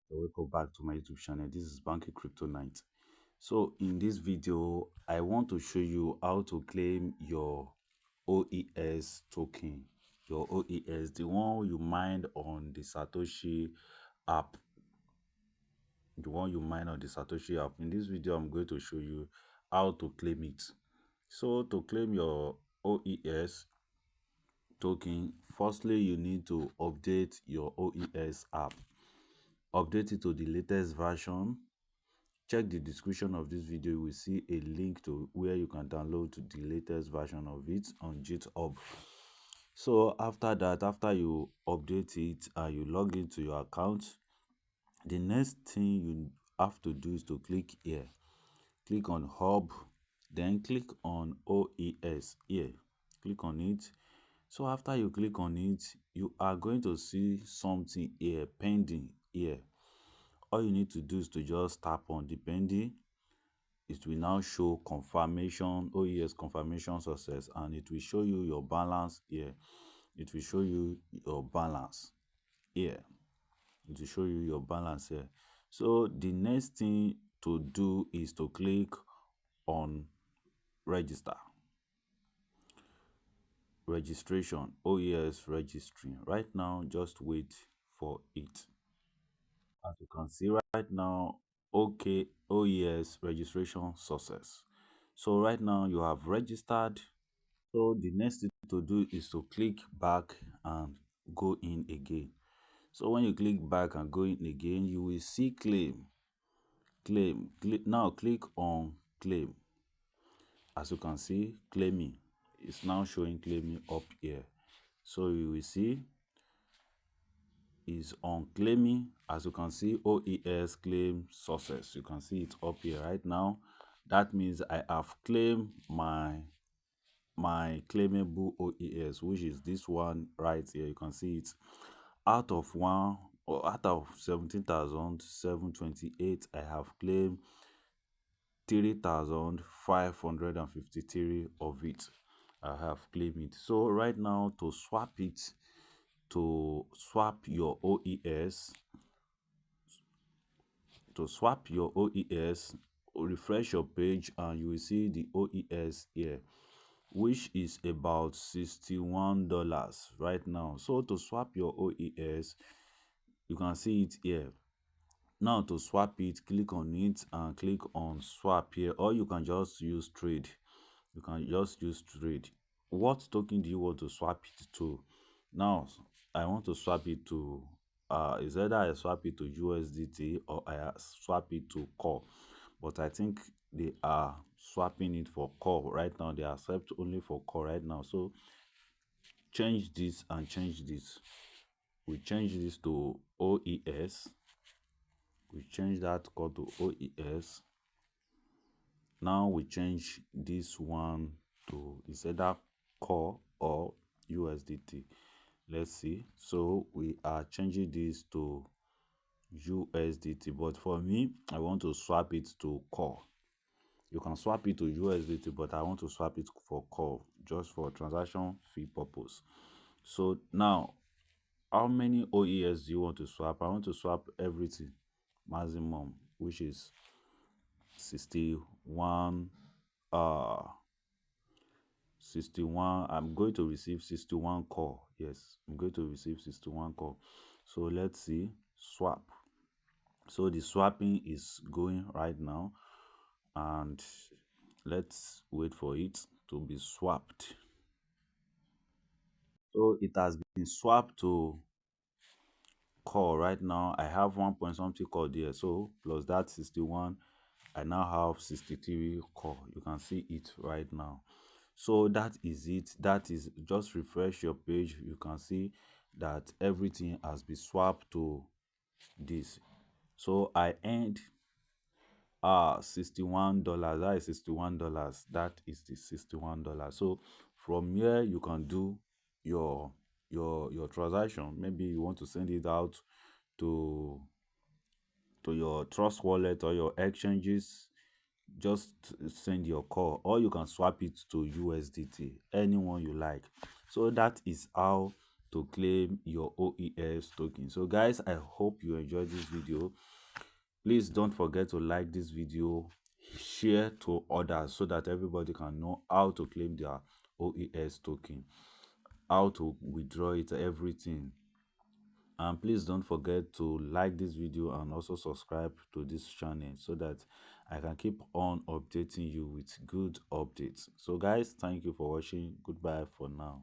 Welcome back to my YouTube channel. This is Banky Crypto Night. So in this video, I want to show you how to claim your OES token, your OES, the one you mined on the Satoshi app, the one you mine on the Satoshi app. In this video, I'm going to show you how to claim it. So to claim your OES token, firstly, you need to update your OES app. Update it to the latest version. Check the description of this video. You will see a link to where you can download the latest version of it on GitHub. So after that, after you update it and you log into your account, the next thing you have to do is to click here. Click on Hub, then click on OES here. Click on it. So after you click on it, you are going to see something here pending here. All you need to do is to just tap on the pending. It will now show confirmation, OES confirmation success, and it will show you your balance here. It will show you your balance here. It will show you your balance here. So the next thing to do is to click on register. Registration, OES registering. Right now, just wait for it. As you can see right now, okay, OES registration success. So right now you have registered. So the next thing to do is to click back and go in again. So when you click back and go in again, you will see claim. Now click on claim. As you can see, claiming. It's now showing claiming up here. So you will see is on claiming. As you can see, OES claim success. You can see it up here right now. That means I have claimed my claimable OES, which is this one right here. You can see it out of 17,728. I have claimed 3,553 of it. I have claimed it. So right now, to swap it, to swap your OES, refresh your page and you will see the OES here, which is about $61 right now. So to swap your OES, you can see it here. Now to swap it, click on it and click on swap here, or you can just use trade. You can just use trade. What token do you want to swap it to? Now I want to swap it to is either I swap it to USDT or I swap it to core, but I think they are swapping it for core right now. They accept only for core right now. So change this and change this. We change this to OES. We change that core to OES. Now we change this one to is either core or USDT. Let's see. So we are changing this to USDT, but for me, I want to swap it to core. You can swap it to USDT, but I want to swap it for core just for transaction fee purpose. So now, how many OES do you want to swap? I want to swap everything maximum, which is 61 61. I'm going to receive 61 core. Yes, I'm going to receive 61 core. So let's see, swap. So the swapping is going right now, and let's wait for it to be swapped. So it has been swapped to core right now. I have 1 point something core there, so plus that 61, I now have 63 core. You can see it right now. So that is it. That is, just refresh your page. You can see that everything has been swapped to this. So I earned $61. That is $61. That is the $61. So from here you can do your transaction. Maybe you want to send it out to your trust wallet or your exchanges. Just send your call, or you can swap it to USDT, anyone you like. So that is how to claim your OEX token. So guys, I hope you enjoyed this video. Please don't forget to like this video, share to others so that everybody can know how to claim their OEX token, how to withdraw it, everything. And please don't forget to like this video and also subscribe to this channel so that I can keep on updating you with good updates. So guys, thank you for watching. Goodbye for now.